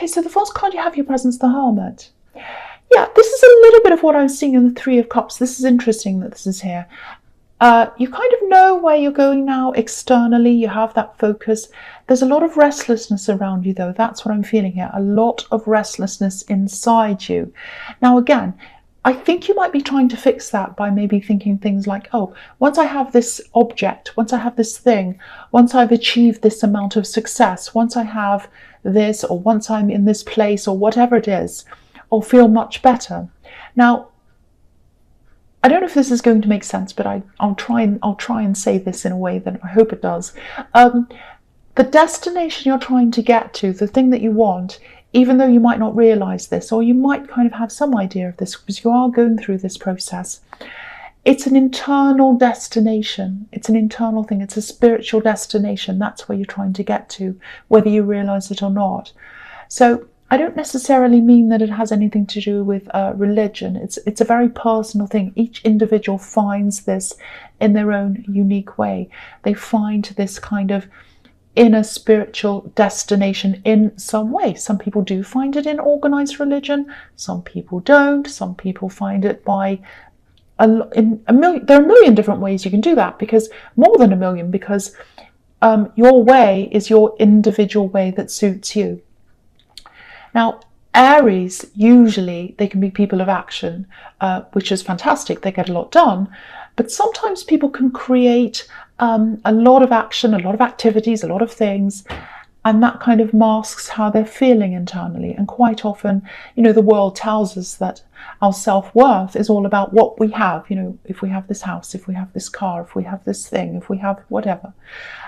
Okay, so the first card you have your presence, the Hermit. Yeah, this is a little bit of what I was seeing in the Three of Cups. This is interesting that this is here. You kind of know where you're going now externally. You have that focus. There's a lot of restlessness around you, though. That's what I'm feeling here. A lot of restlessness inside you. Now, again, I think you might be trying to fix that by maybe thinking things like, oh, once I have this object, once I have this thing, once I've achieved this amount of success, once I have this, or once I'm in this place, or whatever it is, I'll feel much better. Now, I don't know if this is going to make sense, but I'll try and say this in a way that I hope it does. The destination you're trying to get to, the thing that you want, even though you might not realize this, or you might kind of have some idea of this because you are going through this process, it's an internal destination. It's an internal thing. It's a spiritual destination. That's where you're trying to get to, whether you realize it or not. So I don't necessarily mean that it has anything to do with religion. It's a very personal thing. Each individual finds this in their own unique way. They find this kind of inner spiritual destination in some way. Some people do find it in organized religion. Some people don't. Some people find it by there are a million different ways you can do that, because more than a million, because your way is your individual way that suits you. Now, Aries, usually they can be people of action, which is fantastic. They get a lot done. But sometimes people can create a lot of action, a lot of activities, a lot of things, and that kind of masks how they're feeling internally. And quite often, the world tells us that our self-worth is all about what we have. If we have this house, if we have this car, if we have this thing, if we have whatever.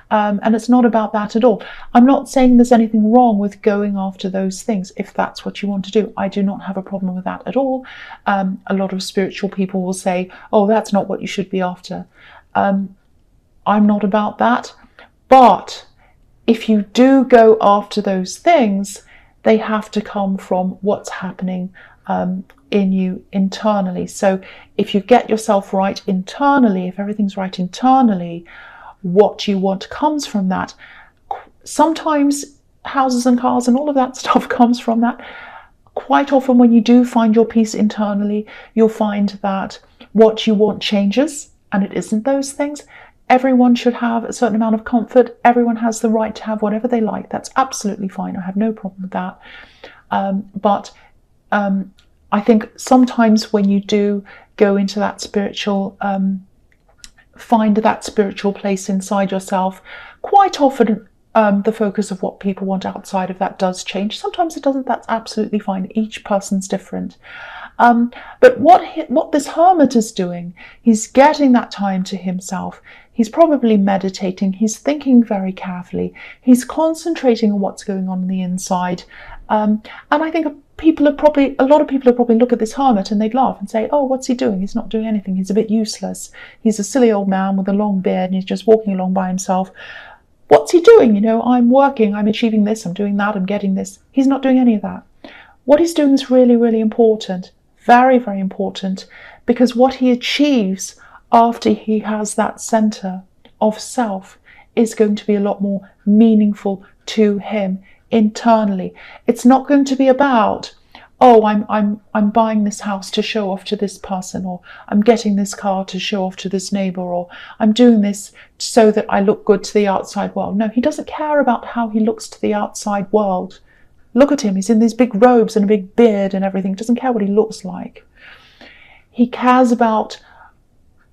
And it's not about that at all. I'm not saying there's anything wrong with going after those things if that's what you want to do. I do not have a problem with that at all. A lot of spiritual people will say, oh, that's not what you should be after. I'm not about that. But if you do go after those things, they have to come from what's happening in you internally. So if you get yourself right internally, if everything's right internally, what you want comes from that. Sometimes houses and cars and all of that stuff comes from that. Quite often when you do find your peace internally, you'll find that what you want changes, and it isn't those things. Everyone should have a certain amount of comfort. Everyone has the right to have whatever they like. That's absolutely fine. I have no problem with that. But I think sometimes when you do go into that spiritual, find that spiritual place inside yourself, quite often the focus of what people want outside of that does change. Sometimes it doesn't. That's absolutely fine. Each person's different. But what this hermit is doing, he's getting that time to himself. He's probably meditating. He's thinking very carefully. He's concentrating on what's going on the inside. And I think a lot of people are probably look at this hermit and they'd laugh and say, oh, what's he doing? He's not doing anything. He's a bit useless. He's a silly old man with a long beard and he's just walking along by himself. What's he doing? I'm working, I'm achieving this, I'm doing that, I'm getting this. He's not doing any of that. What he's doing is really, really important. Very, very important, because what he achieves after he has that center of self is going to be a lot more meaningful to him internally. It's not going to be about, oh, I'm buying this house to show off to this person, or I'm getting this car to show off to this neighbor, or I'm doing this so that I look good to the outside world. No, he doesn't care about how he looks to the outside world. Look at him. He's in these big robes and a big beard and everything. He doesn't care what he looks like. He cares about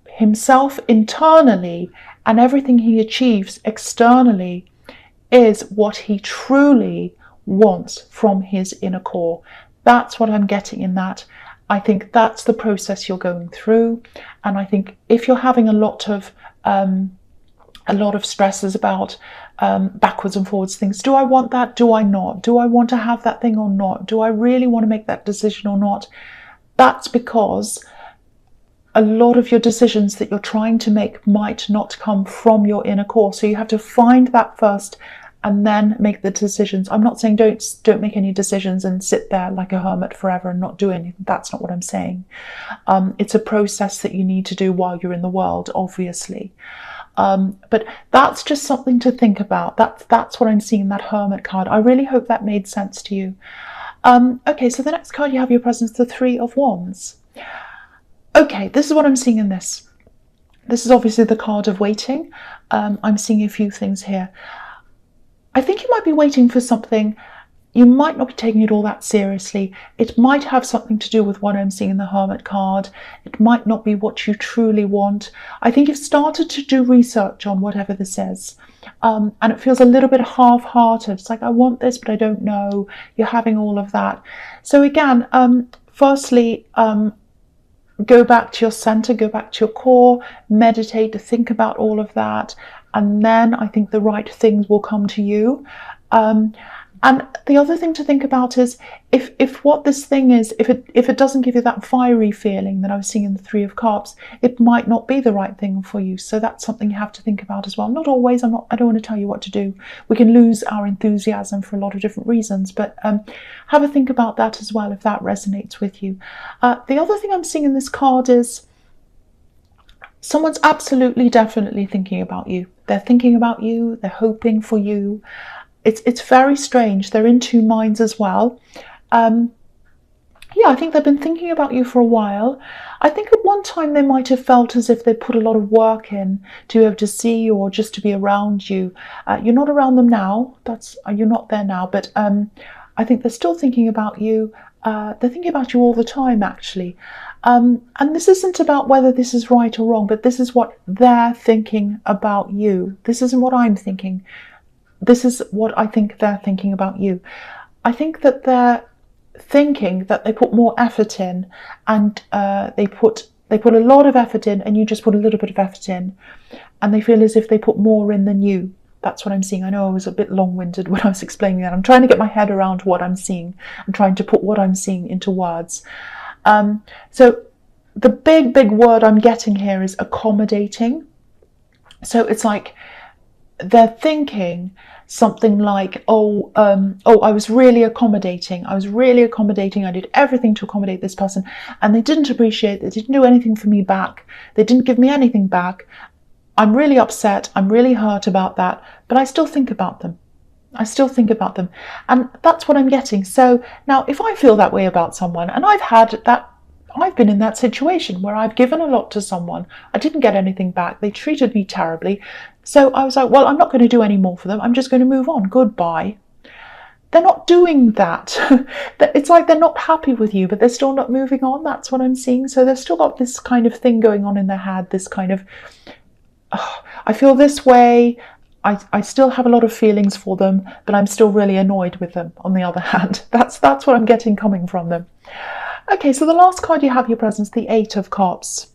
himself internally, and everything he achieves externally is what he truly wants from his inner core. That's what I'm getting in that. I think that's the process you're going through. And I think if you're having a lot of stresses about backwards and forwards things, do I want that? Do I not? Do I want to have that thing or not? Do I really want to make that decision or not? That's because a lot of your decisions that you're trying to make might not come from your inner core. So you have to find that first and then make the decisions. I'm not saying don't make any decisions and sit there like a hermit forever and not do anything. That's not what I'm saying. It's a process that you need to do while you're in the world, obviously. But that's just something to think about. That's what I'm seeing in that Hermit card. I really hope that made sense to you. Okay, so the next card you have your presence, the Three of Wands. Okay, this is what I'm seeing in this. This is obviously the card of waiting. I'm seeing a few things here. I think you might be waiting for something. You might not be taking it all that seriously. It might have something to do with what I'm seeing in the Hermit card. It might not be what you truly want. I think you've started to do research on whatever this is. And it feels a little bit half-hearted. It's like, I want this, but I don't know. You're having all of that. So again, firstly, go back to your center, go back to your core, meditate, to think about all of that. And then I think the right things will come to you. And the other thing to think about is if what this thing is, if it doesn't give you that fiery feeling that I was seeing in the Three of Cups, it might not be the right thing for you. So that's something you have to think about as well. Not always. I don't want to tell you what to do. We can lose our enthusiasm for a lot of different reasons, but have a think about that as well if that resonates with you. The other thing I'm seeing in this card is someone's absolutely, definitely thinking about you. They're thinking about you. They're hoping for you. It's very strange. They're in two minds as well. Yeah, I think they've been thinking about you for a while. I think at one time they might have felt as if they put a lot of work in to be able to see you or just to be around you. You're not around them now. You're not there now, but I think they're still thinking about you. They're thinking about you all the time, actually. And this isn't about whether this is right or wrong, but this is what they're thinking about you. This isn't what I'm thinking. This is what I think they're thinking about you. I think that they're thinking that they put more effort in, and they put a lot of effort in, and you just put a little bit of effort in, and they feel as if they put more in than you. That's what I'm seeing. I know I was a bit long-winded when I was explaining that. I'm trying to get my head around what I'm seeing and trying to put what I'm seeing into words. So the big word I'm getting here is accommodating. So it's like they're thinking something like, I was really accommodating. I did everything to accommodate this person, and they didn't appreciate it. They didn't do anything for me back. They didn't give me anything back. I'm really upset. I'm really hurt about that, but I still think about them. And that's what I'm getting. So now if I feel that way about someone, and I've been in that situation where I've given a lot to someone, I didn't get anything back, they treated me terribly. So I was like, well, I'm not going to do any more for them. I'm just going to move on. Goodbye. They're not doing that. It's like they're not happy with you, but they're still not moving on. That's what I'm seeing. So they've still got this kind of thing going on in their head, this kind of, I feel this way. I still have a lot of feelings for them, but I'm still really annoyed with them, on the other hand. That's what I'm getting coming from them. Okay, so the last card you have your presence, the Eight of Cups.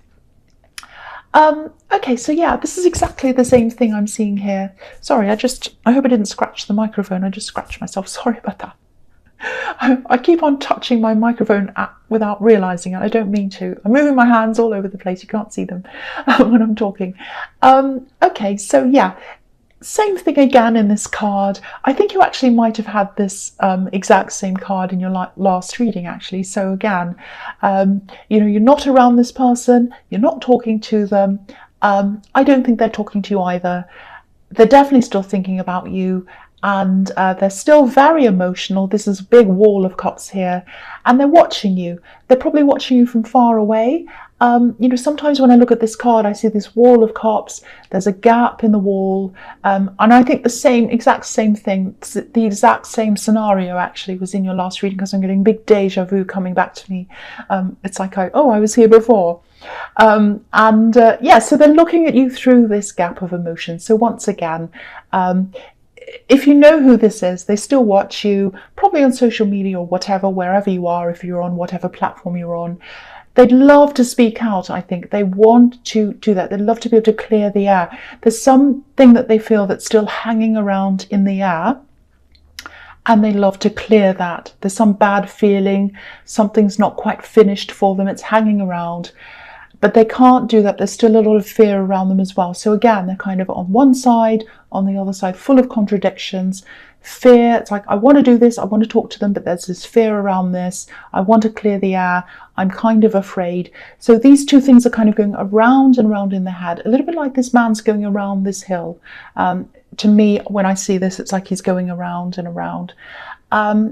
Okay, so yeah, this is exactly the same thing I'm seeing here. Sorry, I hope I didn't scratch the microphone. I just scratched myself. Sorry about that. I keep on touching my microphone without realising it. I don't mean to. I'm moving my hands all over the place. You can't see them when I'm talking. Okay, so yeah. Same thing again in this card. I think you actually might have had this exact same card in your last reading, actually. So again, you're not around this person, you're not talking to them. I don't think they're talking to you either. They're definitely still thinking about you, and they're still very emotional. This is a big wall of cups here, and they're watching you. They're probably watching you from far away. Sometimes when I look at this card, I see this wall of cups. There's a gap in the wall, and I think the exact same thing, the exact same scenario actually was in your last reading, because I'm getting big deja vu coming back to me. It's like I was here before, so they're looking at you through this gap of emotion. So once again, if you know who this is, they still watch you, probably on social media or whatever, wherever you are, if you're on whatever platform you're on. They'd love to speak out, I think. They want to do that. They'd love to be able to clear the air. There's something that they feel that's still hanging around in the air, and they love to clear that. There's some bad feeling. Something's not quite finished for them. It's hanging around. but they can't do that. There's still a lot of fear around them as well. So again, they're kind of on one side, on the other side, full of contradictions. Fear, it's like, I want to do this, I want to talk to them, but there's this fear around this. I want to clear the air, I'm kind of afraid. So these two things are kind of going around and around in the head, a little bit like this man's going around this hill. To me, when I see this, it's like he's going around and around.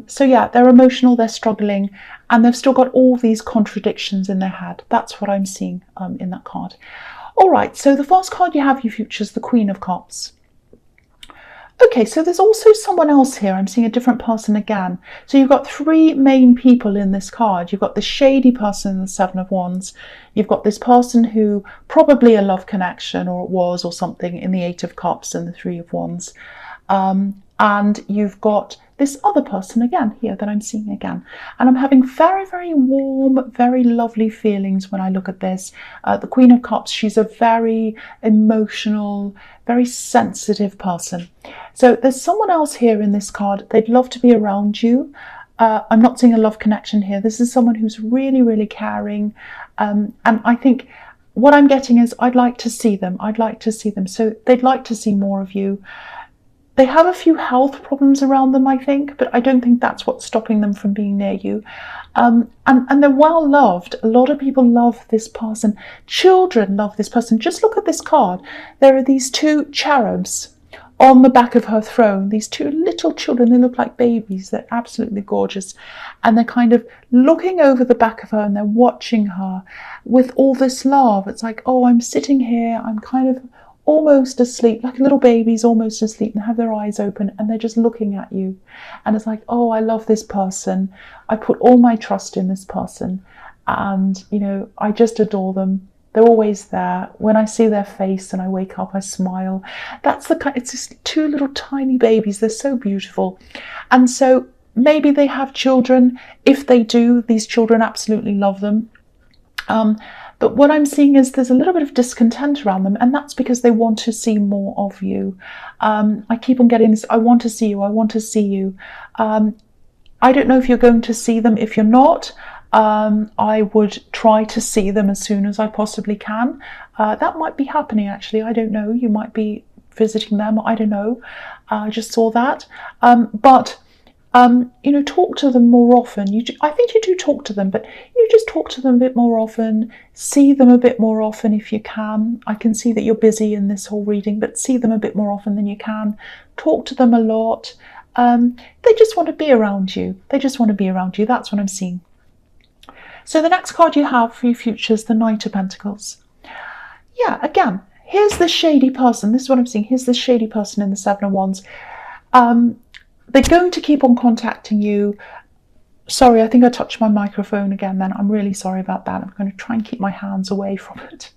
So yeah, they're emotional, they're struggling, and they've still got all these contradictions in their head. That's what I'm seeing in that card. All right, so the first card you have, you Futures, the Queen of Cups. Okay, so there's also someone else here. I'm seeing a different person again. So you've got three main people in this card. You've got the shady person in the Seven of Wands. You've got this person who probably a love connection, or it was, or something, in the Eight of Cups and the Three of Wands. And you've got this other person again here that I'm seeing again. And I'm having very, very warm, very lovely feelings when I look at this. The Queen of Cups, she's a very emotional, very sensitive person. So there's someone else here in this card. They'd love to be around you. I'm not seeing a love connection here. This is someone who's really, really caring. And I think what I'm getting is I'd like to see them. I'd like to see them. So they'd like to see more of you. They have a few health problems around them, I think, but I don't think that's what's stopping them from being near you. And they're well loved. A lot of people love this person. Children love this person. Just look at this card. There are these two cherubs on the back of her throne. These two little children, they look like babies. They're absolutely gorgeous. And they're kind of looking over the back of her and they're watching her with all this love. It's like, oh, I'm sitting here, I'm kind of almost asleep, like a little baby's almost asleep and have their eyes open and they're just looking at you. And it's like, oh, I love this person. I put all my trust in this person. And, you know, I just adore them. They're always there. When I see their face and I wake up, I smile. That's the kind, it's just two little tiny babies. They're so beautiful. And so maybe they have children. If they do, these children absolutely love them. But what I'm seeing is there's a little bit of discontent around them, and that's because they want to see more of you. I keep on getting this, I want to see you, I want to see you. I don't know if you're going to see them. If you're not, I would try to see them as soon as I possibly can. That might be happening, actually. I don't know. You might be visiting them. I don't know. I just saw that. You know, talk to them more often. I think you do talk to them, but you just talk to them a bit more often, see them a bit more often if you can. I can see that you're busy in this whole reading, but see them a bit more often than you can. Talk to them a lot. They just want to be around you. They just want to be around you. That's what I'm seeing. So the next card you have for your Futures, the Knight of Pentacles. Yeah, again, here's the shady person. This is what I'm seeing. Here's the shady person in the Seven of Wands. They're going to keep on contacting you. Sorry, I think I touched my microphone again then. I'm really sorry about that. I'm going to try and keep my hands away from it.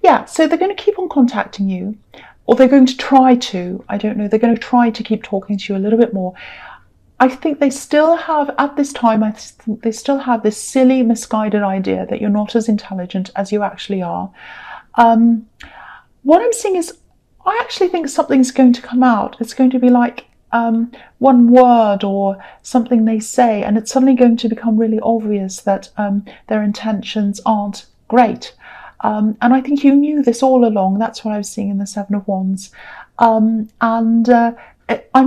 Yeah, so they're going to keep on contacting you, or they're going to try to. I don't know. They're going to try to keep talking to you a little bit more. I think they still have, at this time, I think they still have this silly, misguided idea that you're not as intelligent as you actually are. What I'm seeing is, I actually think something's going to come out. It's going to be like one word or something they say, and it's suddenly going to become really obvious that their intentions aren't great. And I think you knew this all along. That's what I was seeing in the Seven of Wands. I'm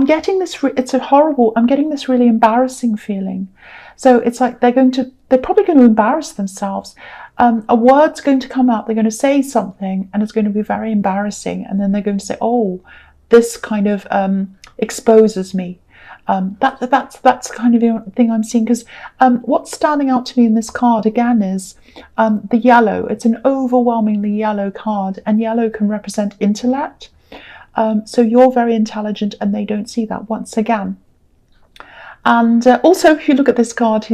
getting this, I'm getting this really embarrassing feeling. So it's like they're probably going to embarrass themselves. A word's going to come out, they're going to say something and it's going to be very embarrassing. And then they're going to say, oh, this kind of exposes me. That's kind of the thing I'm seeing, because what's standing out to me in this card again is the yellow. It's an overwhelmingly yellow card, and yellow can represent intellect. So you're very intelligent and they don't see that once again. And also, if you look at this card,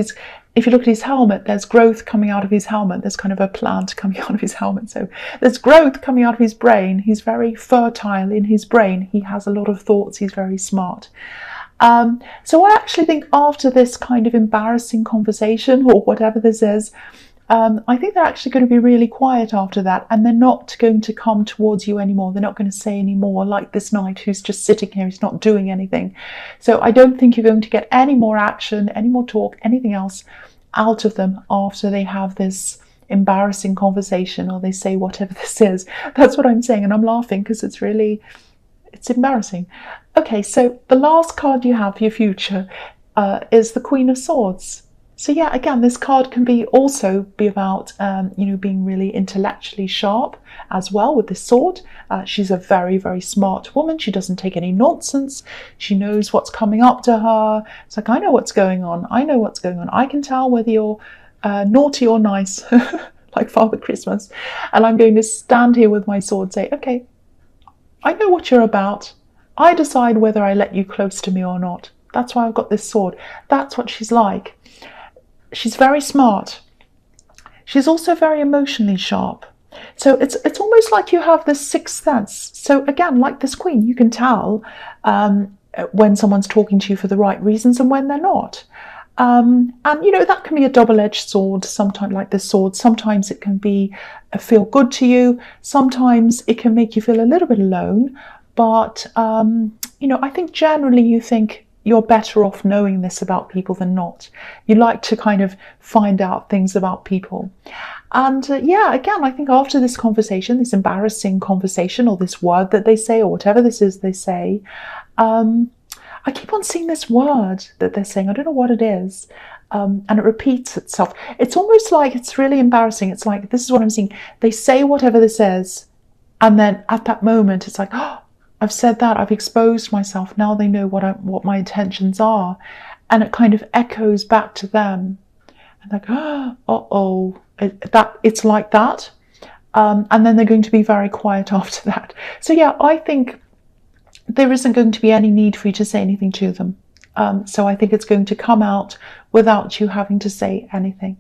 if you look at his helmet, there's growth coming out of his helmet. There's kind of a plant coming out of his helmet. So there's growth coming out of his brain. He's very fertile in his brain. He has a lot of thoughts. He's very smart. So I actually think after this kind of embarrassing conversation, or whatever this is, I think they're actually going to be really quiet after that, and they're not going to come towards you anymore. They're not going to say any more, like this knight who's just sitting here, he's not doing anything. So I don't think you're going to get any more action, any more talk, anything else out of them after they have this embarrassing conversation, or they say whatever this is. That's what I'm saying, and I'm laughing because it's embarrassing. Okay, so the last card you have for your future is the Queen of Swords. So yeah, again, this card can also be about being really intellectually sharp as well with this sword. She's a very, very smart woman. She doesn't take any nonsense. She knows what's coming up to her. It's like, I know what's going on. I know what's going on. I can tell whether you're naughty or nice, like Father Christmas. And I'm going to stand here with my sword and say, okay, I know what you're about. I decide whether I let you close to me or not. That's why I've got this sword. That's what she's like. She's very smart. She's also very emotionally sharp. So it's almost like you have this sixth sense. So again, like this queen, you can tell when someone's talking to you for the right reasons and when they're not. And that can be a double-edged sword. Sometimes, like this sword, sometimes it can feel good to you. Sometimes it can make you feel a little bit alone. But I think generally you think you're better off knowing this about people than not. You like to kind of find out things about people. And again, I think after this conversation, this embarrassing conversation, or this word that they say, or whatever this is they say, I keep on seeing this word that they're saying. I don't know what it is. And it repeats itself. It's almost like it's really embarrassing. It's like, this is what I'm seeing. They say whatever this is. And then at that moment, it's like, oh, I've said that, I've exposed myself. Now they know what my intentions are. And it kind of echoes back to them. And like, uh-oh, it's like that. And then they're going to be very quiet after that. So yeah, I think there isn't going to be any need for you to say anything to them. So I think it's going to come out without you having to say anything.